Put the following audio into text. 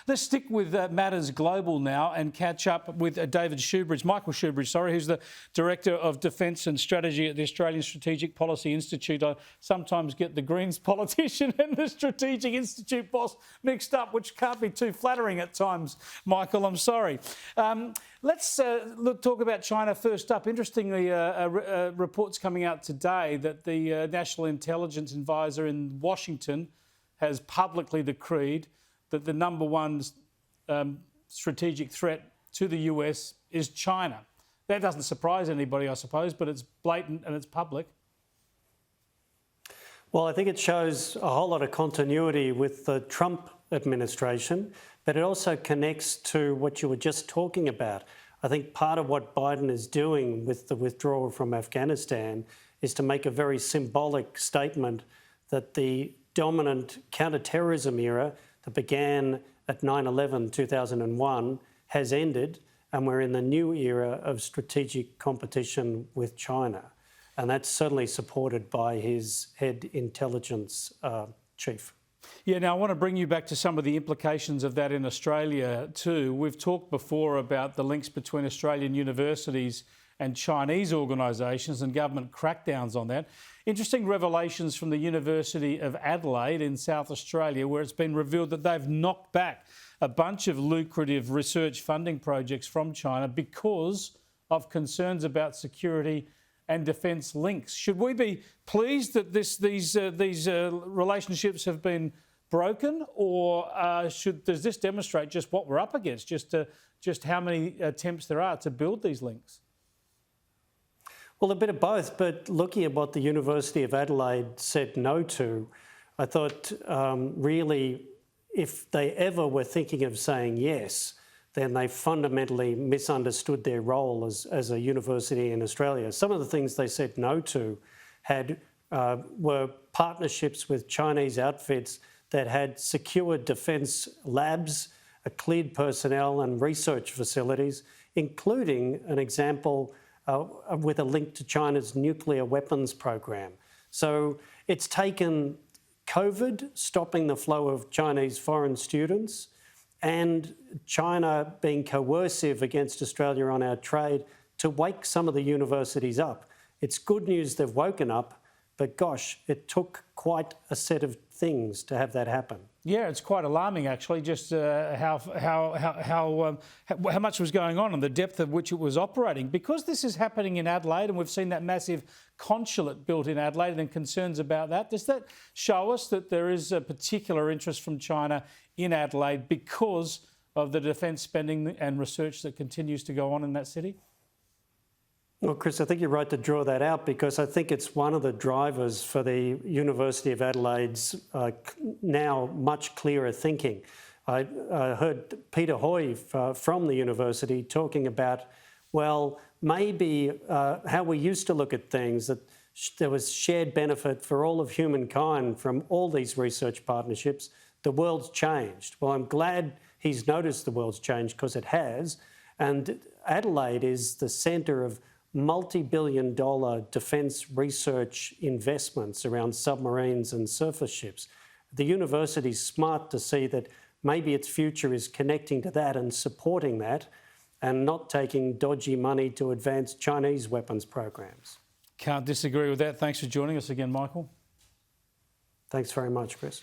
Let's stick with matters global now and catch up with Michael Shoebridge, who's the Director of Defence and Strategy at the Australian Strategic Policy Institute. I sometimes get the Greens politician and the Strategic Institute boss mixed up, which can't be too flattering at times, Michael, I'm sorry. Let's talk about China first up. Interestingly, reports coming out today that the National Intelligence Advisor in Washington has publicly decreed that the number one strategic threat to the US is China. That doesn't surprise anybody, I suppose, but it's blatant and it's public. Well, I think it shows a whole lot of continuity with the Trump administration, but it also connects to what you were just talking about. I think part of what Biden is doing with the withdrawal from Afghanistan is to make a very symbolic statement that the dominant counter-terrorism era that began at 9/11, 2001 has ended, and we're in the new era of strategic competition with China. And that's certainly supported by his head intelligence chief. Yeah, now I want to bring you back to some of the implications of that in Australia too. We've talked before about the links between Australian universities and Chinese organisations and government crackdowns on that. Interesting revelations from the University of Adelaide in South Australia, where it's been revealed that they've knocked back a bunch of lucrative research funding projects from China because of concerns about security and defence links. Should we be pleased that these relationships have been broken, or does this demonstrate just what we're up against, just how many attempts there are to build these links? Well, a bit of both, but looking at what the University of Adelaide said no to, I thought really if they ever were thinking of saying yes, then they fundamentally misunderstood their role as a university in Australia. Some of the things they said no to were partnerships with Chinese outfits that had secure defence labs, cleared personnel and research facilities, including an example with a link to China's nuclear weapons program. So it's taken COVID, stopping the flow of Chinese foreign students, and China being coercive against Australia on our trade to wake some of the universities up. It's good news they've woken up, but gosh, it took quite a set of things to have that happen. Yeah, it's quite alarming actually, just how much was going on and the depth of which it was operating. Because this is happening in Adelaide and we've seen that massive consulate built in Adelaide and concerns about that, does that show us that there is a particular interest from China in Adelaide because of the defence spending and research that continues to go on in that city? Well, Chris, I think you're right to draw that out because I think it's one of the drivers for the University of Adelaide's now much clearer thinking. I heard Peter Hoy from the university talking about, well, maybe how we used to look at things, that there was shared benefit for all of humankind from all these research partnerships. The world's changed. Well, I'm glad he's noticed the world's changed because it has. And Adelaide is the centre of multi-billion-dollar defence research investments around submarines and surface ships. The university's smart to see that maybe its future is connecting to that and supporting that and not taking dodgy money to advance Chinese weapons programs. Can't disagree with that. Thanks for joining us again, Michael. Thanks very much, Chris.